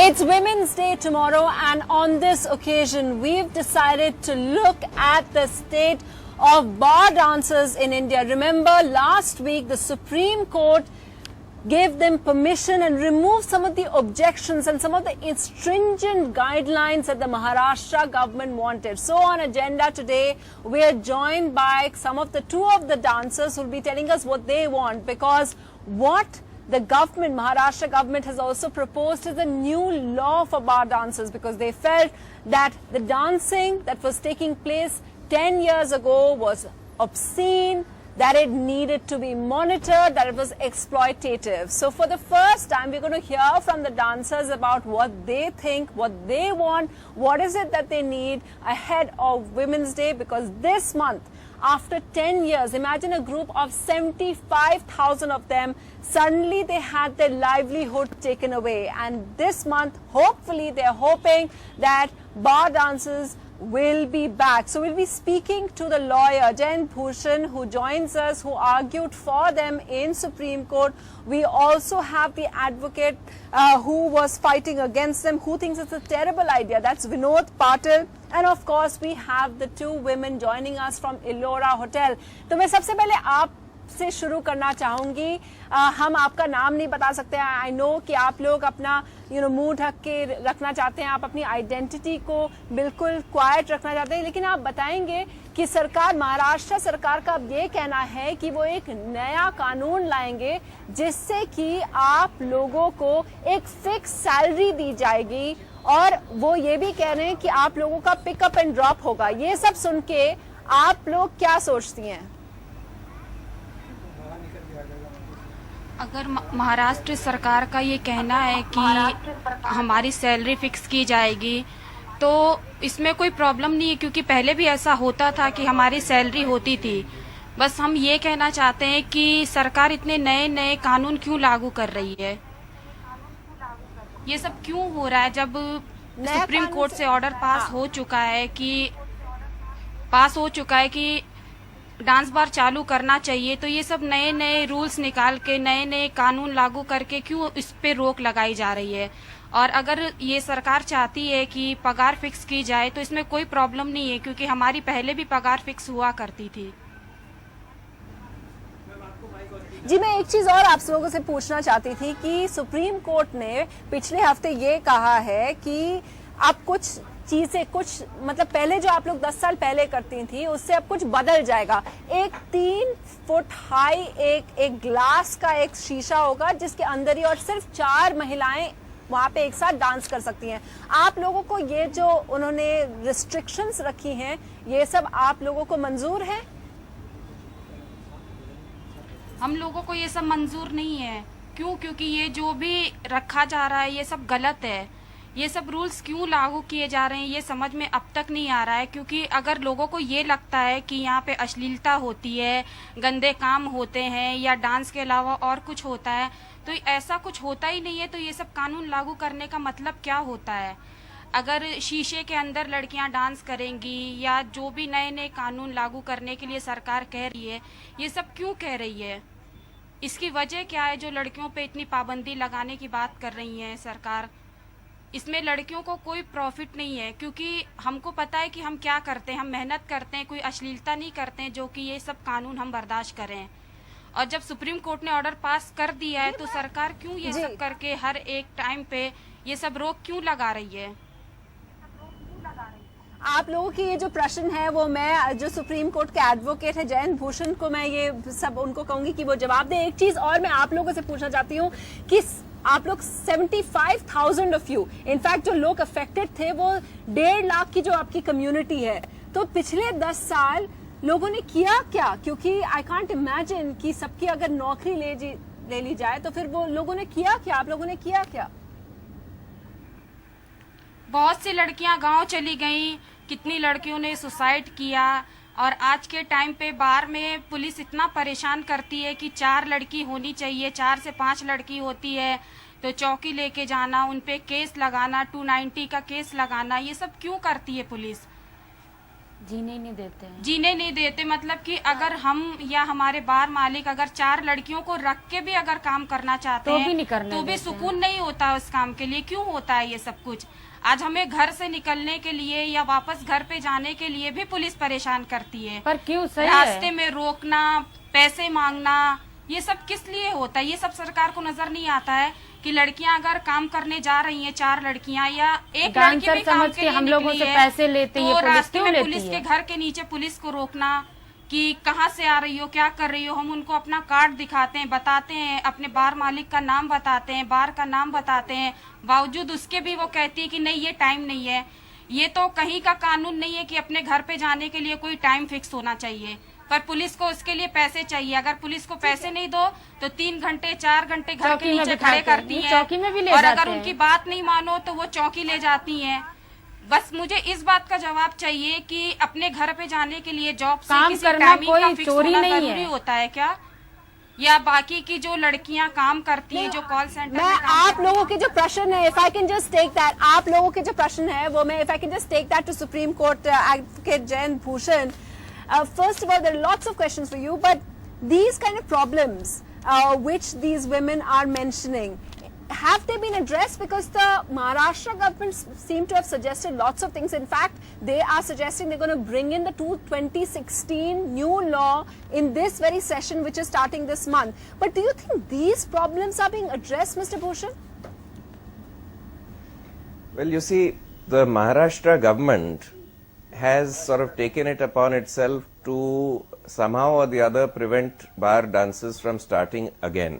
It's Women's Day tomorrow, and on this occasion, we've decided to look at the state of bar dancers in India. Remember, last week, the Supreme Court gave them permission and removed some of the objections and some of the stringent guidelines that the Maharashtra government wanted. So on agenda today, we are joined by two of the dancers who will be telling us what they want, because what the government, Maharashtra government, has also proposed is a new law for bar dancers, because they felt that the dancing that was taking place 10 years ago was obscene, that it needed to be monitored, that it was exploitative. So for the first time, we're going to hear from the dancers about what they think, what they want, what is it that they need ahead of Women's Day, because this month, after 10 years, imagine a group of 75,000 of them, suddenly they had their livelihood taken away. And this month, hopefully, they're hoping that bar dancers will be back. So we'll be speaking to the lawyer, Jayan Bhushan, who joins us, who argued for them in Supreme Court. We also have the advocate who was fighting against them, who thinks it's a terrible idea. That's Vinod Patil. And of course, we have the two women joining us from Ellora Hotel. तो मैं सबसे पहले आपसे शुरू करना चाहूंगी. हम आपका नाम नहीं बता सकते हैं. आई नो कि आप लोग अपना मुंह ढक के रखना चाहते हैं, आप अपनी आइडेंटिटी को बिल्कुल क्वाइट रखना चाहते हैं, लेकिन आप बताएंगे कि सरकार, महाराष्ट्र सरकार का अब ये कहना है कि वो एक नया कानून लाएंगे जिससे कि आप लोगों को एक फिक्स सैलरी दी जाएगी, और वो ये भी कह रहे हैं कि आप लोगों का पिकअप एंड ड्रॉप होगा. ये सब सुन के आप लोग क्या सोचती हैं? अगर महाराष्ट्र सरकार का ये कहना है कि हमारी सैलरी फिक्स की जाएगी, तो इसमें कोई प्रॉब्लम नहीं है, क्योंकि पहले भी ऐसा होता था कि हमारी सैलरी होती थी. बस हम ये कहना चाहते हैं कि सरकार इतने नए नए कानून क्यों लागू कर रही है, ये सब क्यों हो रहा है, जब सुप्रीम कोर्ट से ऑर्डर पास हो चुका है कि डांस बार चालू करना चाहिए. तो ये सब नए नए रूल्स निकाल के, नए नए कानून लागू करके क्यों इस पे रोक लगाई जा रही है. और अगर ये सरकार चाहती है कि पगार फिक्स की जाए तो इसमें कोई प्रॉब्लम नहीं है, क्योंकि हमारी पहले भी पगार फिक्स हुआ करती थी. जी, मैं एक चीज और आप लोगों से पूछना चाहती थी कि सुप्रीम कोर्ट ने पिछले हफ्ते ये कहा है कि अब कुछ चीजें, कुछ मतलब पहले जो आप लोग 10 साल पहले करती थी उससे अब कुछ बदल जाएगा. एक 3 फुट हाई एक ग्लास का एक शीशा होगा जिसके अंदर ही और सिर्फ 4 महिलाएं वहां पे एक साथ डांस कर सकती हैं. आप लोगों को ये जो उन्होंने रिस्ट्रिक्शंस रखी हैं, ये सब आप लोगों को मंजूर है? हम लोगों को ये सब मंजूर नहीं है. क्यों? क्योंकि ये जो भी रखा जा रहा है ये सब गलत है. ये सब रूल्स क्यों लागू किए जा रहे हैं ये समझ में अब तक नहीं आ रहा है. क्योंकि अगर लोगों को ये लगता है कि यहाँ पे अश्लीलता होती है, गंदे काम होते हैं, या डांस के अलावा और कुछ होता है, तो ऐसा कुछ होता ही नहीं है. तो ये सब कानून लागू करने का मतलब क्या होता है? अगर शीशे के अंदर लड़कियां डांस करेंगी, या जो भी नए नए कानून लागू करने के लिए सरकार कह रही है, ये सब क्यों कह रही है? इसकी वजह क्या है जो लड़कियों पे इतनी पाबंदी लगाने की बात कर रही है सरकार? इसमें लड़कियों को कोई प्रॉफिट नहीं है, क्योंकि हमको पता है कि हम क्या करते हैं. हम मेहनत करते हैं, कोई अश्लीलता नहीं करते हैं, जो कि ये सब कानून हम बर्दाश्त करें. और जब सुप्रीम कोर्ट ने ऑर्डर पास कर दिया है तो सरकार क्यों ये सब करके हर एक टाइम पे ये सब रोक क्यों लगा रही है? आप लोगों की ये जो प्रश्न है वो मैं जो सुप्रीम कोर्ट के एडवोकेट है जयंत भूषण को मैं ये सब उनको कहूंगी कि वो जवाब दे. एक चीज और मैं आप लोगों से पूछना चाहती हूँ कि आप लोग 75,000 ऑफ यू, इनफैक्ट जो लोग अफेक्टेड थे वो 1.5 लाख की जो आपकी कम्युनिटी है, तो पिछले 10 साल लोगों ने किया क्या? क्योंकि आई कांट इमेजिन कि सबकी अगर नौकरी ले ली जाए तो फिर वो लोगों ने किया क्या? आप लोगों ने किया क्या? बहुत सी लड़कियां गांव चली गईं, कितनी लड़कियों ने सुसाइड किया. और आज के टाइम पे बार में पुलिस इतना परेशान करती है कि 4 लड़की होनी चाहिए, 4 से 5 लड़की होती है तो चौकी लेके जाना, उन पे केस लगाना, 290 का केस लगाना, ये सब क्यों करती है पुलिस? जीने नहीं देते हैं। जीने नहीं देते, मतलब कि अगर हम या हमारे बार मालिक अगर 4 लड़कियों को रख के भी अगर काम करना चाहते तो हैं भी नहीं करने तो भी देते सुकून नहीं होता उस काम के लिए। क्यों होता है ये सब कुछ? आज हमें घर से निकलने के लिए या वापस घर पे जाने के लिए भी पुलिस परेशान करती है। पर क्यों? सही रास्ते है। में रोकना, पैसे मांगना, ये सब किस लिए होता है? ये सब सरकार को नजर नहीं आता है कि लड़कियां अगर काम करने जा रही हैं, 4 लड़कियां या एक लड़की डांसर भी काम समझ के के लिए हम लोगों निकली से है, पैसे लेते हैं, तो पुलिस रास्ते क्यों में लेती पुलिस है? के घर के नीचे पुलिस को रोकना कि कहाँ से आ रही हो, क्या कर रही हो। हम उनको अपना कार्ड दिखाते हैं, बताते हैं, अपने बार मालिक का नाम बताते हैं, बार का नाम बताते हैं, बावजूद उसके भी वो कहती है कि नहीं ये टाइम नहीं है। ये तो कहीं का कानून नहीं है कि अपने घर पे जाने के लिए कोई टाइम फिक्स होना चाहिए, पर पुलिस को उसके लिए पैसे चाहिए। अगर पुलिस को पैसे नहीं दो तो 3 घंटे 4 घंटे घर के नीचे खड़े करती हैं, चौकी में भी ले और जाते अगर हैं। उनकी बात नहीं मानो तो वो चौकी ले जाती हैं। बस मुझे इस बात का जवाब चाहिए कि अपने घर पे जाने के लिए जॉब से काम किसी करना टाइमिंग का कोई फिक्स चोरी होना नहीं है। जरूरी होता है क्या? या बाकी की जो लड़कियां काम करती हैं, जो कॉल सेंटर मैं में काम आप करती लोगों के जो प्रश्न है, if I can just take that, आप लोगों के जो प्रश्न है वो मैं if I can just take that to Supreme Court advocate Jayant Bhushan. First of all, there are lots of questions for you, but these kind of problems which these women are mentioning, have they been addressed? Because the Maharashtra government seem to have suggested lots of things. In fact, they are suggesting they're going to bring in the 2016 new law in this very session, which is starting this month. But do you think these problems are being addressed, Mr. Bhushan? Well, you see, the Maharashtra government has sort of taken it upon itself to somehow or the other prevent bar dances from starting again.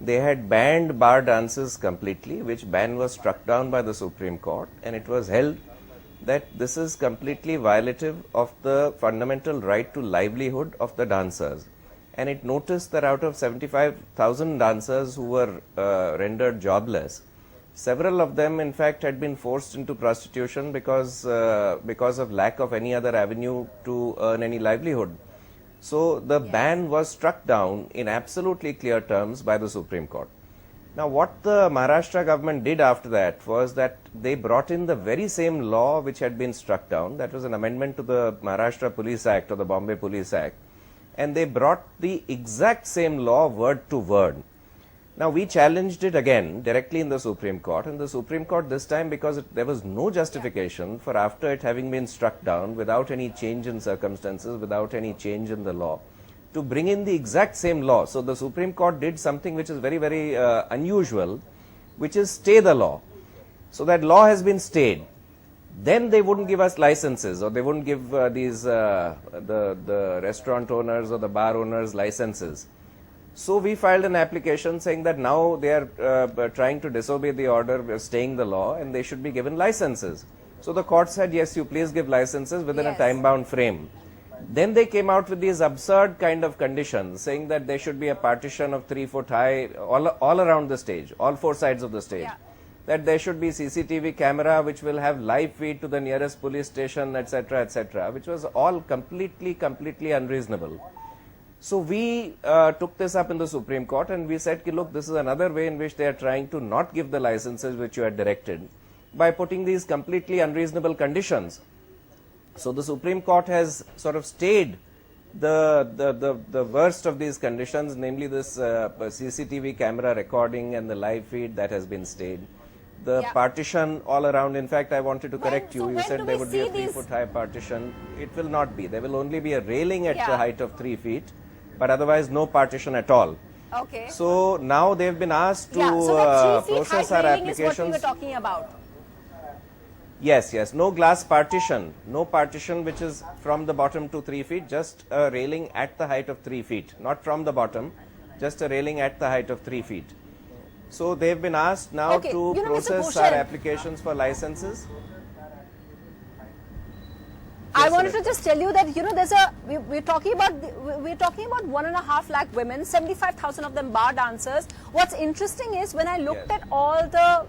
They had banned bar dances completely, which ban was struck down by the Supreme Court, and it was held that this is completely violative of the fundamental right to livelihood of the dancers. And it noticed that out of 75,000 dancers who were rendered jobless, several of them in fact had been forced into prostitution because of lack of any other avenue to earn any livelihood. So the ban was struck down in absolutely clear terms by the Supreme Court. Now what the Maharashtra government did after that was that they brought in the very same law which had been struck down. That was an amendment to the Maharashtra Police Act or the Bombay Police Act, and they brought the exact same law word to word. Now we challenged it again directly in the Supreme Court, and the Supreme Court this time, because there was no justification for after it having been struck down without any change in circumstances, without any change in the law, to bring in the exact same law. So the Supreme Court did something which is very, very unusual, which is stay the law. So that law has been stayed. Then they wouldn't give us licenses, or they wouldn't give the restaurant owners or the bar owners licenses. So we filed an application saying that now they are trying to disobey the order, staying the law, and they should be given licenses. So the court said, yes, you please give licenses within a time-bound frame. Then they came out with these absurd kind of conditions, saying that there should be a partition of 3 foot high all around the stage, all 4 sides of the stage. That there should be CCTV camera which will have live feed to the nearest police station, etc., which was all completely unreasonable. So we took this up in the Supreme Court, and we said, look, this is another way in which they are trying to not give the licenses which you had directed by putting these completely unreasonable conditions. So the Supreme Court has sort of stayed the worst of these conditions, namely this CCTV camera recording and the live feed, that has been stayed. The partition all around, in fact, I wanted to correct you. You said there would be a 3 foot high partition. It will not be. There will only be a railing at the height of 3 feet, but otherwise no partition at all. Okay. So now they've been asked to so that 3 feet process height our railing is applications. what we were talking about. Yes, no glass partition, no partition which is from the bottom to 3 feet, just a railing at the height of 3 feet, not from the bottom, just a railing at the height of 3 feet. So they've been asked now to process our applications for licenses. I wanted to just tell you that there's we're talking about 1.5 lakh women, 75,000 of them bar dancers. What's interesting is when I looked at all the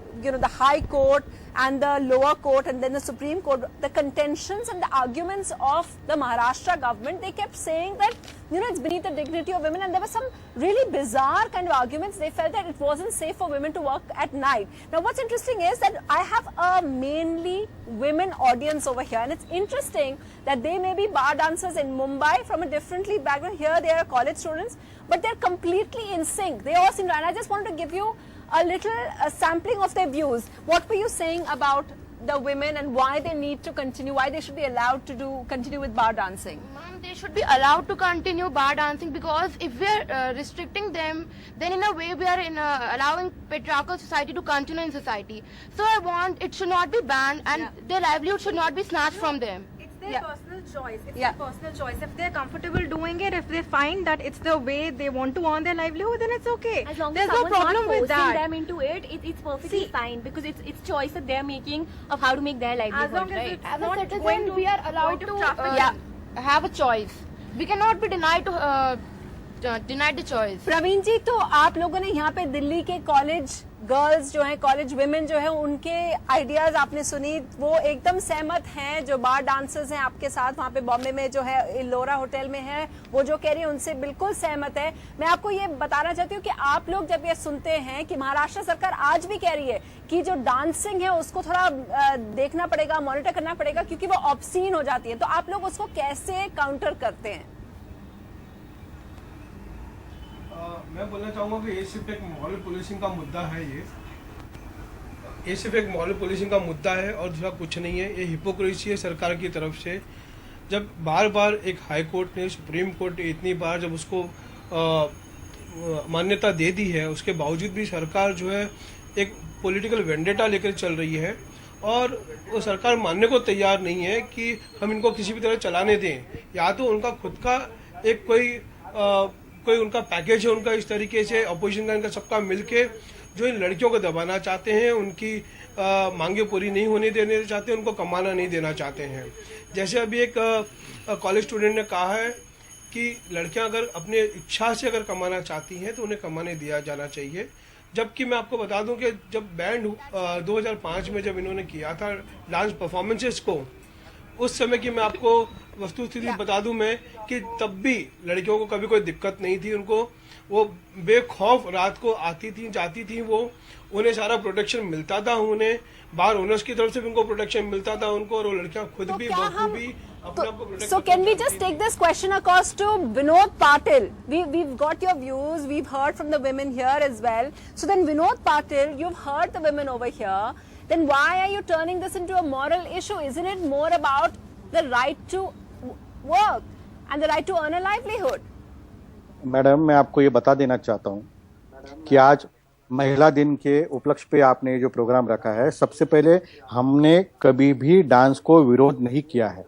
the High Court and the lower court and then the Supreme Court, the contentions and the arguments of the Maharashtra government, they kept saying that it's beneath the dignity of women. And there were some really bizarre kind of arguments. They felt that it wasn't safe for women to work at night. Now, what's interesting is that I have a mainly women audience over here, and it's interesting that they may be bar dancers in Mumbai from a differently background. Here, they are college students, but they're completely in sync. They all seem to, and I just wanted to give you a little sampling of their views. What were you saying about the women and why they need to continue, why they should be allowed to continue with bar dancing? Ma'am, they should be allowed to continue bar dancing, because if we are restricting them, then in a way we are allowing patriarchal society to continue in society. So I want it should not be banned, and their livelihood should not be snatched from them. Their personal choice. It's their personal choice. If they're comfortable doing it, if they find that it's the way they want to earn their livelihood, then it's okay. As long There's as no someone's problem not with forcing that. them into it, it's perfectly fine, because it's choice that they're making of how to make their livelihood. As long as right? it's As a not citizen, going to we are allowed go to traffic. have a choice. We cannot be denied the choice. Praveen ji, तो आप लोगों ने यहाँ पे दिल्ली के college girls जो है, college women जो है, उनके आइडियाज आपने सुनी, वो एकदम सहमत हैं। जो बार डांसर्स हैं आपके साथ वहाँ पे बॉम्बे में जो है इलोरा होटल में है, वो जो कह रही है उनसे बिल्कुल सहमत है। मैं आपको ये बताना चाहती हूँ कि आप लोग जब ये सुनते हैं कि महाराष्ट्र सरकार आज भी कह रही है कि जो डांसिंग है उसको थोड़ा देखना पड़ेगा, मॉनिटर करना पड़ेगा क्योंकि वो ऑब्सीन हो जाती है, तो आप लोग उसको कैसे काउंटर करते हैं? मैं बोलना चाहूँगा कि ये सिर्फ एक मॉरल पुलिसिंग का मुद्दा है। ये सिर्फ एक मॉरल पुलिसिंग का मुद्दा है और दूसरा कुछ नहीं है। ये हिपोक्रेसी है सरकार की तरफ से। जब बार बार एक हाई कोर्ट ने, सुप्रीम कोर्ट ने इतनी बार जब उसको मान्यता दे दी है, उसके बावजूद भी सरकार जो है एक पॉलिटिकल वेंडेटा लेकर चल रही है और वो सरकार मानने को तैयार नहीं है कि हम इनको किसी भी तरह चलाने दें। या तो उनका खुद का एक कोई उनका पैकेज है, उनका इस तरीके से अपोजिशन का इनका सबका मिलके जो इन लड़कियों को दबाना चाहते हैं, उनकी मांगे पूरी नहीं होने देने चाहते हैं, उनको कमाना नहीं देना चाहते हैं। जैसे अभी एक कॉलेज स्टूडेंट ने कहा है कि लड़कियां अगर अपने इच्छा से अगर कमाना चाहती हैं तो उन्हें कमाने दिया जाना चाहिए। जबकि मैं आपको बता दूं कि जब बैंड 2005 में जब इन्होंने किया था डांस परफॉर्मेंसेस को, उस समय की मैं आपको वस्तुस्थिति बता दूं मैं कि तब भी लड़कियों को कभी कोई दिक्कत नहीं थी। उनको वो बेखौफ रात को आती थी, जाती थी, वो उन्हें सारा प्रोटेक्शन मिलता था, उन्हें बार ओनर्स की तरफ से भी उनको प्रोटेक्शन मिलता था उनको, और वो लड़कियां खुद भी बखूबी अपने आप को protect. So can we just take this question across to Vinod Patil? We've got your views. We've heard from the women here as well. So then Vinod Patil, you've heard the women over here. Then why are you turning this into a moral issue? Isn't it more about the right to work and the right to earn a livelihood? Madam, मैं आपको ये बता देना चाहता हूँ कि आज महिला दिन के उपलक्ष्य पे आपने जो प्रोग्राम रखा है, सबसे पहले हमने कभी भी डांस को विरोध नहीं किया है।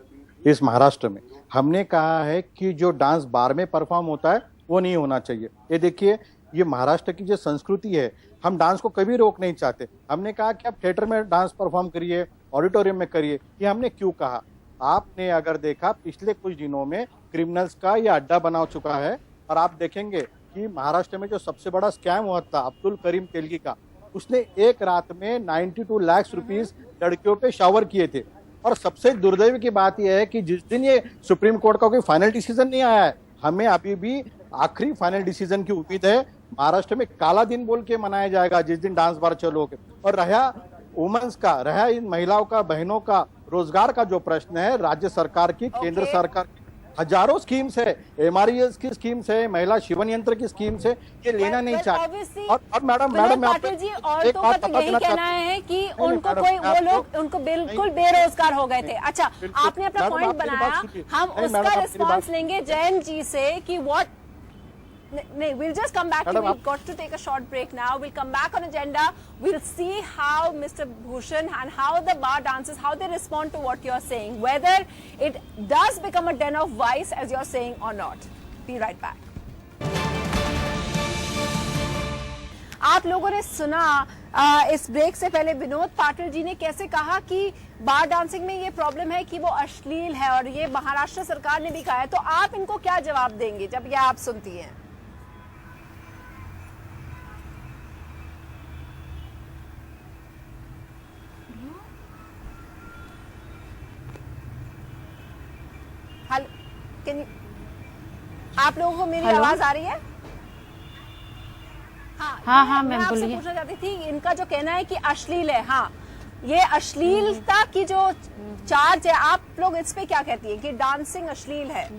इस महाराष्ट्र में हमने कहा है कि जो डांस बार में परफॉर्म होता है वो नहीं होना चाहिए। ये देखिए, ये महाराष्ट्र की जो संस्कृति है, हम डांस को कभी रोक नहीं चाहते। हमने कहा कि आप थिएटर में डांस परफॉर्म करिए, ऑडिटोरियम में करिए। ये हमने क्यों कहा? आपने अगर देखा पिछले कुछ दिनों में क्रिमिनल्स का यह अड्डा बना चुका है, और आप देखेंगे कि महाराष्ट्र में जो सबसे बड़ा स्कैम हुआ था अब्दुल करीम तेलगी का, उसने एक रात में 92 लाख रुपीस लड़कियों पे शावर किए थे। और सबसे दुर्दैव की बात यह है कि जिस दिन ये सुप्रीम कोर्ट का कोई फाइनल डिसीजन नहीं आया है, हमें अभी भी आखिरी फाइनल डिसीजन की उम्मीद है। महाराष्ट्र में काला दिन बोल के मनाया जाएगा जिस दिन डांस बार चलोगे। और रहा वुमेन्स का, रहा इन महिलाओं का, बहनों का रोजगार का जो प्रश्न है, राज्य सरकार की, केंद्र सरकार की हजारों स्कीम्स है, MRES की स्कीम्स है, महिला शिवन यंत्र की स्कीम्स है, ये लेना नहीं चाहते। और मैडम पाटिल जी, औरतों का तो यही कहना है कि उनको कोई, वो लोग उनको बिल्कुल बेरोजगार हो गए थे। अच्छा, आपने अपना पॉइंट बनाया, हम उसका रिस्पॉन्स लेंगे जयंत जी से कि what. We'll just come back. We've got to take a short break now. We'll come back on agenda. We'll see how Mr. Bhushan and how the bar dancers, how they respond to what you're saying, whether it does become a den of vice as you're saying or not. Be right back. आप लोगों ने सुना इस break से पहले विनोद पाटिल जी ने कैसे कहा कि बार डांसिंग में ये प्रॉब्लम है कि वो अश्लील है, और ये महाराष्ट्र सरकार ने भी कहा है। तो आप इनको क्या जवाब देंगे जब ये आप सुनती हैं? Can you? आप लोगों को मेरी आवाज आ रही है? हाँ, मैं मैम आपसे बोलिए। पूछना चाहती थी, इनका जो कहना है कि अश्लील है, हाँ, ये अश्लीलता की जो चार्ज है, आप लोग इस पे क्या कहती है कि डांसिंग अश्लील है?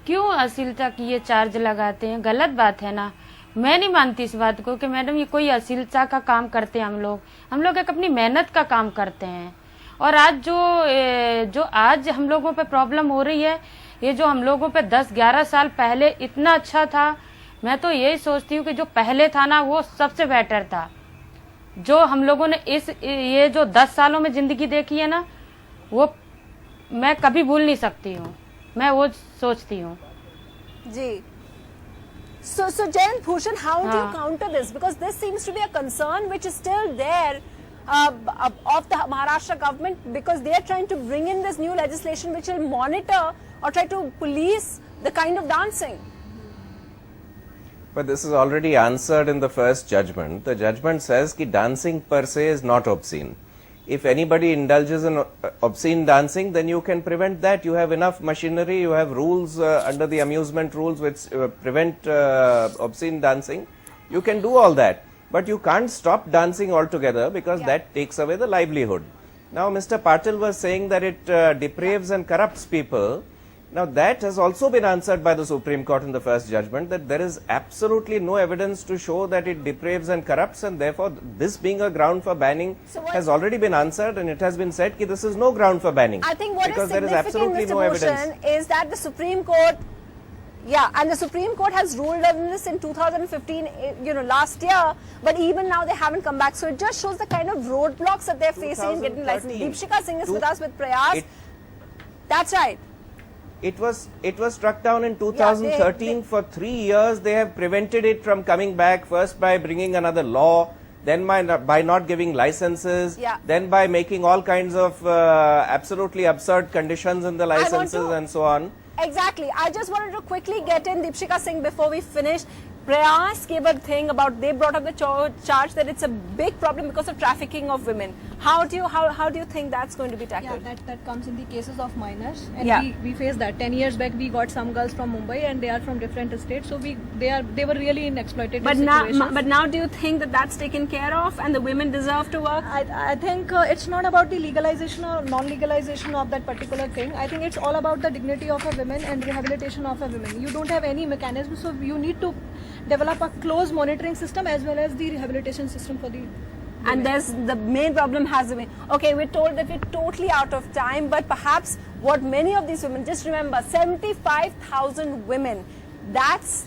क्यों अश्लीलता की ये चार्ज लगाते हैं? गलत बात है ना। मैं नहीं मानती इस बात को कि मैडम ये कोई अश्लीलता का काम करते हैं। हम लोग एक अपनी मेहनत का काम करते हैं। और आज जो आज हम लोगों पे प्रॉब्लम हो रही है, ये जो हम लोगों पे 10-11 साल पहले इतना अच्छा था, मैं तो यही सोचती हूँ कि जो पहले था ना वो सबसे बेटर था। जो हम लोगों ने ये जो 10 सालों में जिंदगी देखी है ना, वो मैं कभी भूल नहीं सकती हूँ। मैं वो सोचती हूँ जी। So Jayant Bhushan, how do you counter this? Because this seems to be a concern which is still there of the Maharashtra government, because they are trying to bring in this new legislation which will monitor or try to police the kind of dancing. But this is already answered in the first judgment. The judgment says that dancing per se is not obscene. If anybody indulges in obscene dancing, then you can prevent that. You have enough machinery, you have rules under the amusement rules which prevent obscene dancing. You can do all that. But you can't stop dancing altogether, because that takes away the livelihood. Now, Mr. Patil was saying that it depraves and corrupts people. Now, that has also been answered by the Supreme Court in the first judgment, that there is absolutely no evidence to show that it depraves and corrupts, and therefore this being a ground for banning has already been answered, and it has been said that this is no ground for banning. I think what because is there is significant, absolutely Mr. no evidence. Bhushan, is that the Supreme Court, and the Supreme Court has ruled on this in 2015, last year, but even now they haven't come back. So it just shows the kind of roadblocks that they're facing in getting licensed. Deepshika Singh is with us with Prayas. That's right. It was struck down in 2013. For 3 years they have prevented it from coming back, first by bringing another law, then by not giving licenses, then by making all kinds of absolutely absurd conditions in the licenses and so on. Exactly. I just wanted to quickly get in Deepshika Singh before we finish. Prayas gave a thing about, they brought up the charge that it's a big problem because of trafficking of women. How do you think that's going to be tackled? Yeah, that comes in the cases of minors, and we face that. 10 years back, we got some girls from Mumbai, and they are from different states, so they were really in exploitative situations. But now, do you think that that's taken care of, and the women deserve to work? I think it's not about the legalization or non-legalization of that particular thing. I think it's all about the dignity of a woman and rehabilitation of a woman. You don't have any mechanism, so you need to develop a close monitoring system as well as the rehabilitation system for the women. And there's the main problem has been, okay, we're told that we're totally out of time, but perhaps what many of these women, just remember, 75,000 women, that's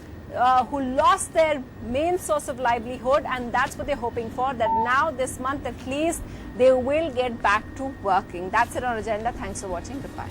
who lost their main source of livelihood, and that's what they're hoping for, that now this month at least they will get back to working. That's it on Agenda. Thanks for watching. Goodbye.